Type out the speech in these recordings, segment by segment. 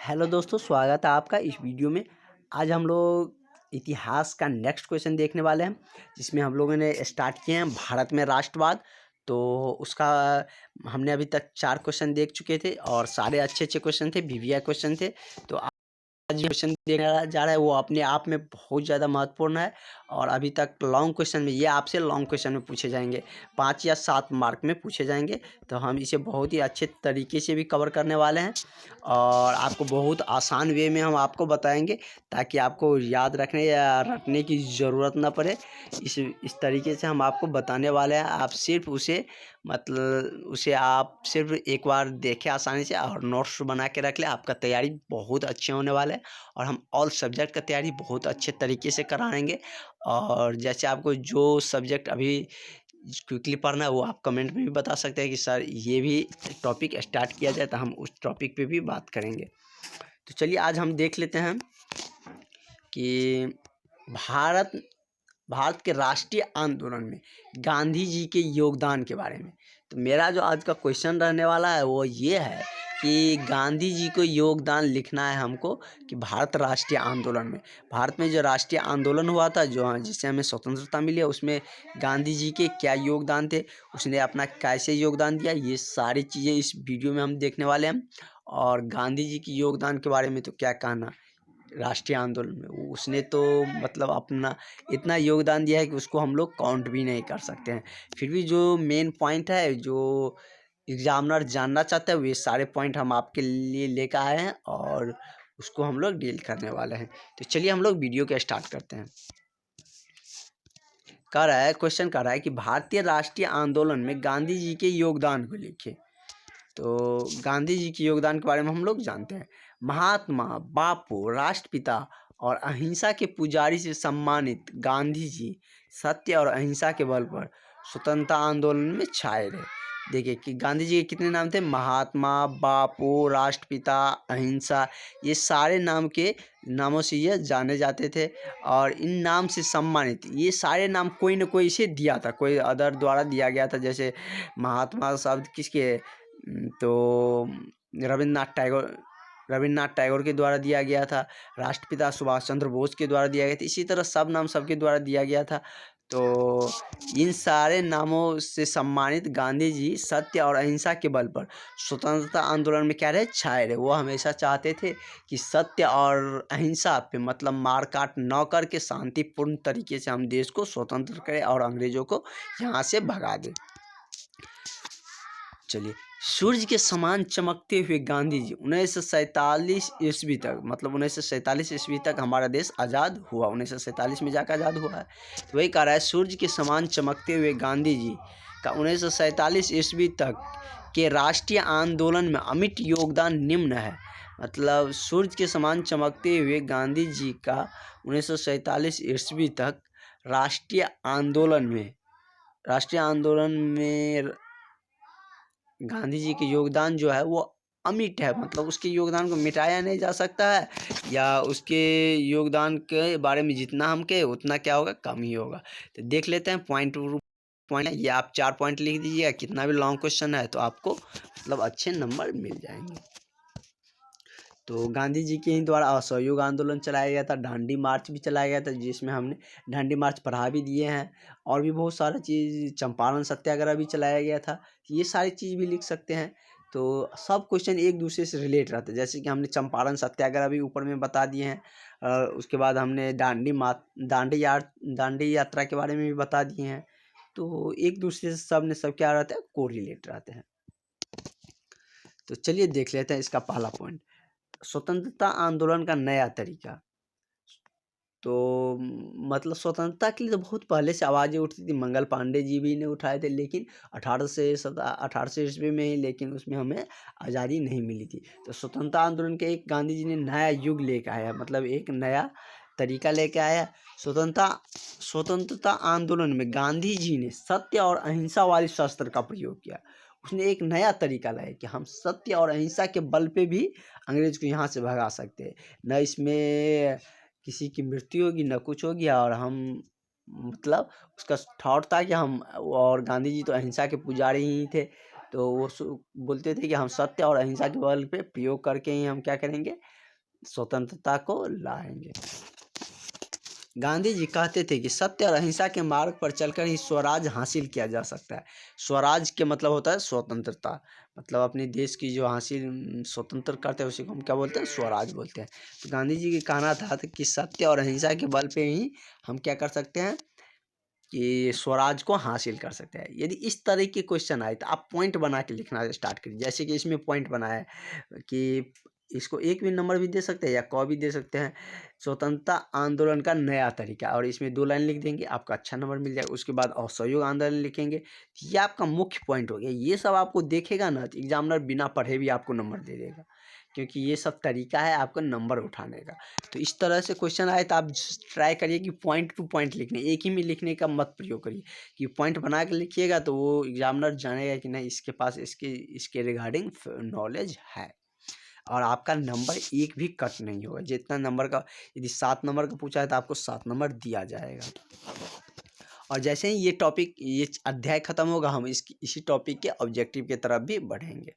Hello दोस्तों, स्वागत है आपका इस वीडियो में। आज हम लोग इतिहास का नेक्स्ट क्वेश्चन देखने वाले हैं, जिसमें हम लोगों ने स्टार्ट किए हैं भारत में राष्ट्रवाद। तो उसका हमने अभी तक 4 क्वेश्चन देख चुके थे और सारे अच्छे क्वेश्चन थे, वीवीआई क्वेश्चन थे। तो आज क्वेश्चन देखने जा रहा है वो अपने आप में बहुत ज़्यादा महत्वपूर्ण है। और अभी तक लॉन्ग क्वेश्चन में ये आपसे लॉन्ग क्वेश्चन में पूछे जाएंगे, 5 या 7 मार्क में पूछे जाएंगे। तो हम इसे बहुत ही अच्छे तरीके से भी कवर करने वाले हैं और आपको बहुत आसान वे में हम आपको बताएंगे, ताकि आपको याद रखने या रटने की ज़रूरत ना पड़े। इस तरीके से हम आपको बताने वाले हैं। आप सिर्फ उसे आप सिर्फ एक बार देखें आसानी से और नोट्स बना के रख लें। आपका तैयारी बहुत अच्छे होने वाला है और हम ऑल सब्जेक्ट का तैयारी बहुत अच्छे तरीके से कराएंगे। और जैसे आपको जो सब्जेक्ट अभी क्विकली पढ़ना है वो आप कमेंट में भी बता सकते हैं कि सर ये भी टॉपिक स्टार्ट किया जाए, तो हम उस टॉपिक पे भी बात करेंगे। तो चलिए आज हम देख लेते हैं कि भारत भारत के राष्ट्रीय आंदोलन में गांधी जी के योगदान के बारे में। तो मेरा जो आज का क्वेश्चन रहने वाला है वो ये है कि गांधी जी को योगदान लिखना है हमको कि भारत राष्ट्रीय आंदोलन में, भारत में जो राष्ट्रीय आंदोलन हुआ था, जो जिससे हमें स्वतंत्रता मिली है, उसमें गांधी जी के क्या योगदान थे, उसने अपना कैसे योगदान दिया, ये सारी चीज़ें इस वीडियो में हम देखने वाले हैं। और गांधी जी की योगदान के बारे में तो क्या कहना, राष्ट्रीय आंदोलन में उसने तो मतलब अपना इतना योगदान दिया है कि उसको हम लोग काउंट भी नहीं कर सकते हैं। फिर भी जो मेन पॉइंट है, जो एग्जामिनर जानना चाहते हैं, वे सारे पॉइंट हम आपके लिए लेकर आए हैं और उसको हम लोग डील करने वाले हैं। तो चलिए हम लोग वीडियो के स्टार्ट करते हैं। क्वेश्चन कर रहा है कि भारतीय राष्ट्रीय आंदोलन में गांधी जी के योगदान को लिखिए। तो गांधी जी के योगदान के बारे में हम लोग जानते हैं। महात्मा, बापू, राष्ट्रपिता और अहिंसा के पुजारी से सम्मानित गांधी जी सत्य और अहिंसा के बल पर स्वतंत्रता आंदोलन में छाए रहे। देखिए कि गांधी जी के कितने नाम थे, महात्मा, बापू, राष्ट्रपिता, अहिंसा, ये सारे नामों से ये जाने जाते थे। और इन नाम से सम्मानित, ये सारे नाम कोई न कोई इसे दिया था, कोई अदर द्वारा दिया गया था। जैसे महात्मा शब्द किसके, तो रविन्द्रनाथ टैगोर के द्वारा दिया गया था। राष्ट्रपिता सुभाष चंद्र बोस के द्वारा दिया गया था। इसी तरह सब नाम सबके द्वारा दिया गया था। तो इन सारे नामों से सम्मानित गांधी जी सत्य और अहिंसा के बल पर स्वतंत्रता आंदोलन में क्या रहे, छाए रहे। वो हमेशा चाहते थे कि सत्य और अहिंसा पे मतलब मार काट न करके शांतिपूर्ण तरीके से हम देश को स्वतंत्र करें और अंग्रेजों को यहाँ से भगा दें। चलिए, सूर्य के समान चमकते हुए गांधी जी 1947 ईस्वी तक, मतलब 1947 ईस्वी तक हमारा देश आज़ाद हुआ। 1947 में जाकर आज़ाद हुआ है। तो वही कह रहा है, सूर्य के समान चमकते हुए गांधी जी का 1947 ईस्वी तक के राष्ट्रीय आंदोलन में अमिट योगदान निम्न है। मतलब सूर्य के समान चमकते हुए गांधी जी का 1947 ईस्वी तक राष्ट्रीय आंदोलन में गांधी जी के योगदान जो है वो अमिट है। मतलब उसके योगदान को मिटाया नहीं जा सकता है, या उसके योगदान के बारे में जितना हम कहे उतना क्या होगा, कम ही होगा। तो देख लेते हैं पॉइंट ये आप 4 पॉइंट लिख दीजिएगा। कितना भी लॉन्ग क्वेश्चन है तो आपको मतलब अच्छे नंबर मिल जाएंगे। तो गांधी जी के ही द्वारा असहयोग आंदोलन चलाया गया था, दांडी मार्च भी चलाया गया था, जिसमें हमने दांडी मार्च पढ़ा भी दिए हैं। और भी बहुत सारा चीज़, चंपारण सत्याग्रह भी चलाया गया था। ये सारी चीज़ भी लिख सकते हैं। तो सब क्वेश्चन एक दूसरे से रिलेट रहते हैं। जैसे कि हमने चंपारण सत्याग्रह भी ऊपर में बता दिए हैं, उसके बाद हमने दांडी यात्रा के बारे में भी बता दिए हैं। तो एक दूसरे से सब क्या रहते हैं, को रिलेट रहते हैं। तो चलिए देख लेते हैं इसका पहला पॉइंट, स्वतंत्रता आंदोलन का नया तरीका। तो मतलब स्वतंत्रता के लिए तो बहुत पहले से आवाज़ें उठती थी, मंगल पांडे जी भी ने उठाए थे, लेकिन 1800 ईस्वी में ही, लेकिन उसमें हमें आज़ादी नहीं मिली थी। तो स्वतंत्रता आंदोलन के एक गांधी जी ने नया युग लेकर आया, मतलब एक नया तरीका लेकर आया। स्वतंत्रता आंदोलन में गांधी जी ने सत्य और अहिंसा वाली शस्त्र का प्रयोग किया। उसने एक नया तरीका लाया कि हम सत्य और अहिंसा के बल पे भी अंग्रेज को यहाँ से भगा सकते हैं। न इसमें किसी की मृत्यु होगी, न कुछ होगी। और हम मतलब उसका थॉट था कि हम, और गांधी जी तो अहिंसा के पुजारी ही थे। तो वो बोलते थे कि हम सत्य और अहिंसा के बल पे प्रयोग करके ही हम क्या करेंगे, स्वतंत्रता को लाएंगे। गांधी जी कहते थे कि सत्य और अहिंसा के मार्ग पर चलकर ही स्वराज हासिल किया जा सकता है। स्वराज के मतलब होता है स्वतंत्रता, मतलब अपने देश की जो हासिल स्वतंत्र करते हैं उसी को हम क्या बोलते हैं, स्वराज बोलते हैं। तो गांधी जी का कहना था कि सत्य और अहिंसा के बल पे ही हम क्या कर सकते हैं कि स्वराज को हासिल कर सकते हैं। यदि इस तरह के क्वेश्चन आए तो आप पॉइंट बना के लिखना स्टार्ट करिए। जैसे कि इसमें पॉइंट बनाया है कि इसको एक भी नंबर भी दे सकते हैं या क भी दे सकते हैं, स्वतंत्रता आंदोलन का नया तरीका, और इसमें 2 लाइन लिख देंगे, आपका अच्छा नंबर मिल जाएगा। उसके बाद असहयोग आंदोलन लिखेंगे, ये आपका मुख्य पॉइंट हो गया। ये सब आपको देखेगा ना तो एग्जामिनर बिना पढ़े भी आपको नंबर दे देगा, क्योंकि ये सब तरीका है आपका नंबर उठाने का। तो इस तरह से क्वेश्चन आए तो आप ट्राई करिए कि पॉइंट टू पॉइंट लिखने, एक ही में लिखने का मत प्रयोग करिए कि पॉइंट बना के लिखिएगा, तो वो एग्जामिनर जानेगा कि नहीं इसके पास इसके रिगार्डिंग नॉलेज है, और आपका नंबर एक भी कट नहीं होगा। जितना नंबर का, यदि 7 नंबर का पूछा है तो आपको 7 नंबर दिया जाएगा। और जैसे ही ये अध्याय खत्म होगा हम इसी टॉपिक के ऑब्जेक्टिव की तरफ भी बढ़ेंगे।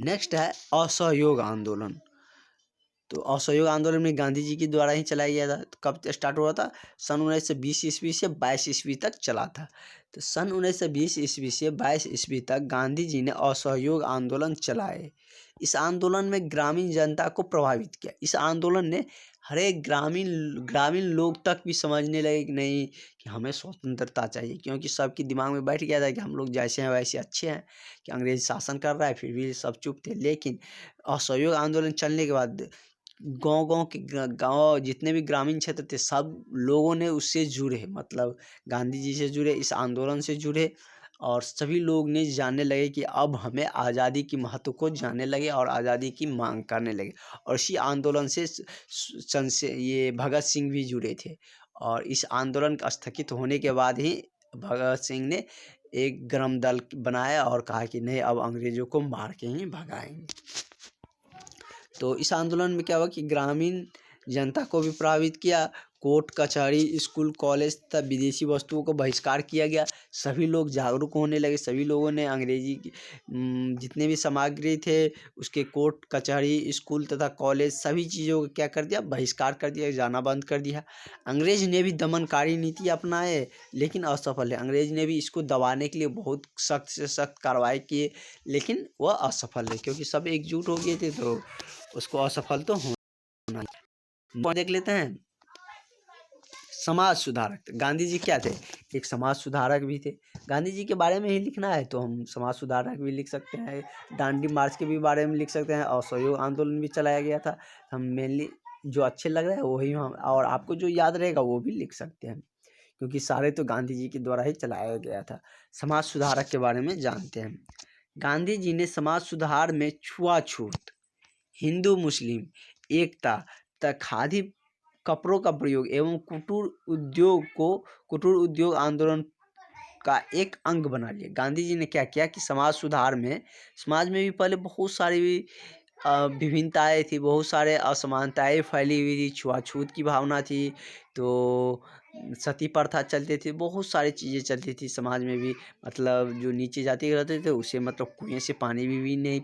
नेक्स्ट है असहयोग आंदोलन। तो असहयोग आंदोलन में गांधी जी के द्वारा ही चलाया गया था। तो कब स्टार्ट हुआ था, सन 1920 ईस्वी से 22 ईस्वी तक चला था। तो सन 1920 ईस्वी से 22 ईस्वी तक गांधी जी ने असहयोग आंदोलन चलाए। इस आंदोलन में ग्रामीण जनता को प्रभावित किया। इस आंदोलन ने हर एक ग्रामीण लोग तक भी समझने लगे कि नहीं कि हमें स्वतंत्रता चाहिए, क्योंकि सबके दिमाग में बैठ गया था कि हम लोग जैसे हैं वैसे अच्छे हैं, कि अंग्रेज शासन कर रहा है, फिर भी सब चुप थे। लेकिन असहयोग आंदोलन चलने के बाद गांव जितने भी ग्रामीण क्षेत्र थे सब लोगों ने उससे जुड़े, मतलब गांधी जी से जुड़े, इस आंदोलन से जुड़े, और सभी लोग ने जानने लगे कि अब हमें आज़ादी की महत्व को जानने लगे और आज़ादी की मांग करने लगे। और इसी आंदोलन से ये भगत सिंह भी जुड़े थे, और इस आंदोलन का स्थगित होने के बाद ही भगत सिंह ने एक गर्म दल बनाया और कहा कि नहीं अब अंग्रेज़ों को मार के ही भगाएंगे। तो इस आंदोलन में क्या हुआ कि ग्रामीण जनता को भी प्रभावित किया। कोर्ट कचहरी स्कूल कॉलेज तथा विदेशी वस्तुओं को बहिष्कार किया गया। सभी लोग जागरूक होने लगे। सभी लोगों ने अंग्रेजी की जितने भी सामग्री थे उसके कोर्ट कचहरी स्कूल तथा कॉलेज सभी चीज़ों का क्या कर दिया, बहिष्कार कर दिया, जाना बंद कर दिया। अंग्रेज ने भी दमनकारी नीति अपनाए लेकिन असफल है। अंग्रेज ने भी इसको दबाने के लिए बहुत सख्त से सख्त कार्रवाई किए, लेकिन वह असफल है, क्योंकि सब एकजुट हो गए थे तो उसको असफल तो होना ही। देख लेते हैं समाज सुधारक। गांधी जी क्या थे, एक समाज सुधारक भी थे। गांधी जी के बारे में ही लिखना है तो हम समाज सुधारक भी लिख सकते हैं, दांडी मार्च के भी बारे में लिख सकते हैं, असहयोग आंदोलन भी चलाया गया था। हम मेनली जो अच्छे लग रहा है वही हम, और आपको जो याद रहेगा वो भी लिख सकते हैं, क्योंकि सारे तो गांधी जी के द्वारा ही चलाया गया था। समाज सुधारक के बारे में जानते हैं। गांधी जी ने समाज सुधार में छुआछूत, हिंदू मुस्लिम एकता तथा खादी कपड़ों का प्रयोग एवं कुटीर उद्योग आंदोलन का एक अंग बना लिया। गांधी जी ने क्या किया कि समाज में भी पहले बहुत सारी विभिन्नताएं थी, बहुत सारे असमानताएं फैली हुई थी, छुआछूत की भावना थी, तो सती प्रथा चलती थी, बहुत सारी चीज़ें चलती थी समाज में भी। मतलब जो नीचे जाति के रहते थे उसे मतलब कुएं से पानी भी नहीं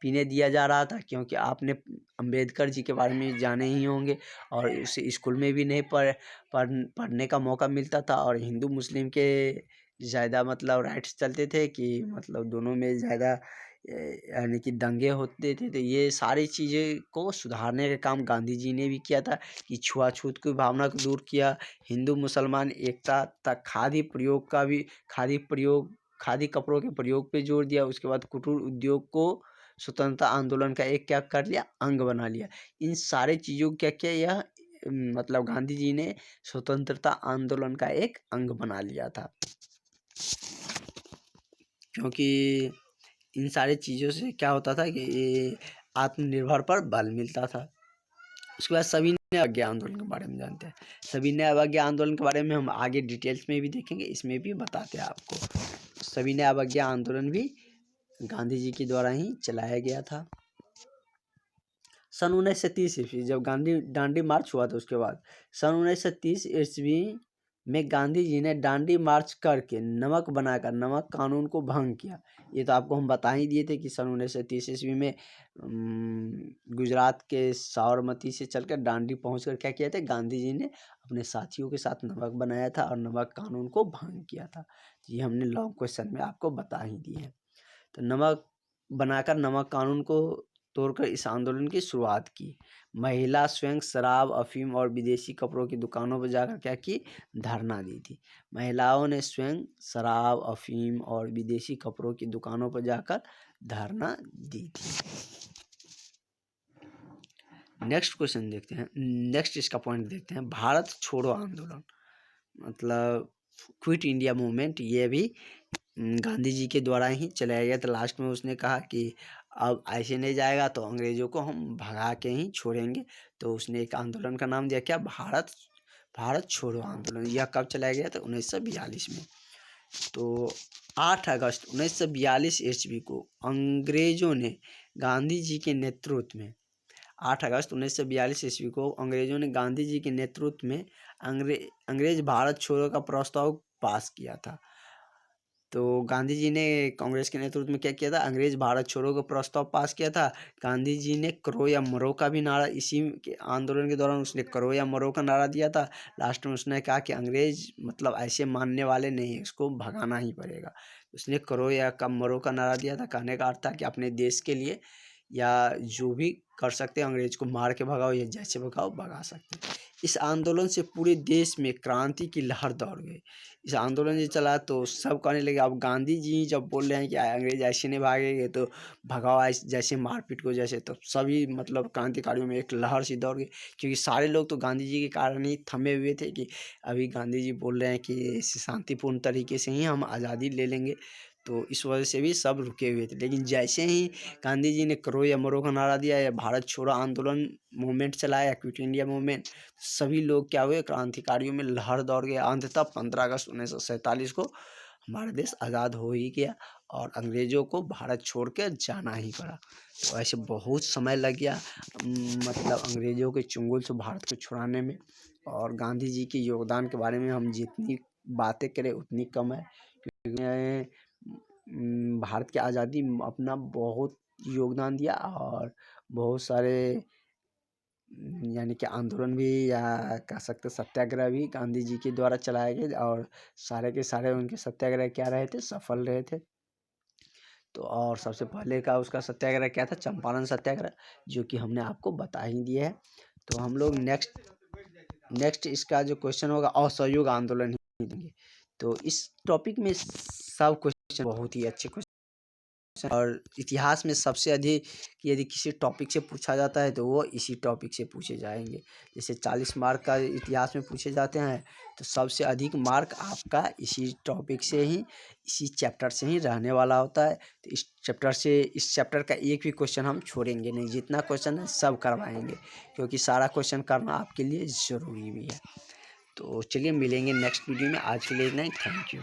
पीने दिया जा रहा था, क्योंकि आपने अंबेडकर जी के बारे में जाने ही होंगे। और उसे स्कूल में भी नहीं पढ़ने का मौका मिलता था, और हिंदू मुस्लिम के ज़्यादा मतलब राइट्स चलते थे कि मतलब दोनों में ज़्यादा यानी कि दंगे होते थे। तो ये सारी चीज़ें को सुधारने का काम गांधी जी ने भी किया था कि छुआछूत की भावना को दूर किया, हिंदू मुसलमान एकता तक खादी कपड़ों के प्रयोग पे जोर दिया। उसके बाद कुटीर उद्योग को स्वतंत्रता आंदोलन का एक क्या कर लिया, अंग बना लिया। इन सारे चीज़ों को क्या किया, यह मतलब गांधी जी ने स्वतंत्रता आंदोलन का एक अंग बना लिया था, क्योंकि इन सारी चीज़ों से क्या होता था कि ये आत्मनिर्भर पर बल मिलता था। उसके बाद सविनय अवज्ञा आंदोलन के बारे में जानते हैं। सविनय अवज्ञा आंदोलन के बारे में हम आगे डिटेल्स में भी देखेंगे, इसमें भी बताते हैं आपको। सविनय अवज्ञा आंदोलन भी गांधी जी के द्वारा ही चलाया गया था। सन 1930 ईस्वी जब गांधी दांडी मार्च हुआ था, उसके बाद सन 1930 ईस्वी में गांधी जी ने डांडी मार्च करके नमक बनाकर नमक कानून को भंग किया। ये तो आपको हम बता ही दिए थे कि सन 1930 ईस्वी में गुजरात के साबरमती से चलकर डांडी पहुंचकर क्या किया था, गांधी जी ने अपने साथियों के साथ नमक बनाया था और नमक कानून को भंग किया था। ये हमने लॉन्ग क्वेश्चन में आपको बता ही दिए हैं। तो नमक बनाकर नमक कानून को तोड़कर इस आंदोलन की शुरुआत की। महिला स्वयं शराब, अफीम और विदेशी कपड़ों की दुकानों पर जाकर क्या की, धरना दी थी। महिलाओं ने स्वयं शराब, अफीम और विदेशी कपड़ों की दुकानों पर जाकर धरना दी थी। नेक्स्ट क्वेश्चन देखते हैं, नेक्स्ट इसका पॉइंट देखते हैं, भारत छोड़ो आंदोलन मतलब क्विट इंडिया मूवमेंट, ये भी गांधी जी के द्वारा ही चलाया गया था। लास्ट में उसने कहा कि अब ऐसे नहीं जाएगा तो अंग्रेज़ों को हम भगा के ही छोड़ेंगे। तो उसने एक आंदोलन का नाम दिया क्या, भारत छोड़ो आंदोलन। यह कब चलाया गया था, 1942 में। तो 8 अगस्त 1942 ईस्वी को अंग्रेज़ों ने गांधी जी के नेतृत्व में 8 अगस्त 1942 ईस्वी को अंग्रेज़ों ने गांधी जी के नेतृत्व में अंग्रेज भारत छोड़ो का प्रस्ताव पास किया था। तो गांधी जी ने कांग्रेस के नेतृत्व में क्या किया था, अंग्रेज भारत छोड़ो का प्रस्ताव पास किया था। गांधी जी ने करो या मरो का भी नारा, इसी के आंदोलन के दौरान उसने करो या मरो का नारा दिया था। लास्ट में उसने कहा कि अंग्रेज मतलब ऐसे मानने वाले नहीं, इसको भगाना ही पड़ेगा। उसने करो या मरो का नारा दिया था। कहने का अर्थ था कि अपने देश के लिए या जो भी कर सकते हैं, अंग्रेज को मार के भगाओ या जैसे भगाओ भगा सकते हैं। इस आंदोलन से पूरे देश में क्रांति की लहर दौड़ गई। इस आंदोलन जो चला तो सब कहने लगे, अब गांधी जी जब बोल रहे हैं कि अंग्रेज ऐसे नहीं भागेंगे तो भगाओ ऐसे, जैसे मारपीट को जैसे, तो सभी मतलब क्रांतिकारियों में एक लहर सी दौड़ गई। क्योंकि सारे लोग तो गांधी जी के कारण ही थमे हुए थे कि अभी गांधी जी बोल रहे हैं कि शांतिपूर्ण तरीके से ही हम आज़ादी ले लेंगे, तो इस वजह से भी सब रुके हुए थे। लेकिन जैसे ही गांधी जी ने करो या मरो का नारा दिया या भारत छोड़ो आंदोलन मूवमेंट चलाया, क्विट इंडिया मूवमेंट, सभी लोग क्या हुए, क्रांतिकारियों में लहर दौड़ गए। अंततः 15 अगस्त 1947 को हमारा देश आज़ाद हो ही गया और अंग्रेज़ों को भारत छोड़ के जाना ही पड़ा। तो ऐसे बहुत समय लग गया मतलब अंग्रेज़ों के चंगुल से भारत को छुड़ाने में। और गांधी जी के योगदान के बारे में हम जितनी बातें करें उतनी कम है, क्योंकि भारत की आज़ादी अपना बहुत योगदान दिया और बहुत सारे यानी कि आंदोलन भी या कह सकते सत्याग्रह भी गांधी जी के द्वारा चलाए गए और सारे के सारे उनके सत्याग्रह क्या रहे थे, सफल रहे थे। तो और सबसे पहले का उसका सत्याग्रह क्या था, चंपारण सत्याग्रह, जो कि हमने आपको बता ही दिया है। तो हम लोग नेक्स्ट इसका जो क्वेश्चन होगा असहयोग आंदोलन ही देंगे। तो इस टॉपिक में सब क्वेश्चन बहुत ही अच्छे क्वेश्चन, और इतिहास में सबसे अधिक यदि किसी टॉपिक से पूछा जाता है तो वो इसी टॉपिक से पूछे जाएंगे। जैसे 40 मार्क का इतिहास में पूछे जाते हैं तो सबसे अधिक मार्क आपका इसी टॉपिक से ही, इसी चैप्टर से ही रहने वाला होता है। तो इस चैप्टर का एक भी क्वेश्चन हम छोड़ेंगे नहीं, जितना क्वेश्चन है सब करवाएंगे, क्योंकि सारा क्वेश्चन करना आपके लिए ज़रूरी भी है। तो चलिए मिलेंगे नेक्स्ट वीडियो में, आज के लिए इतना ही, थैंक यू।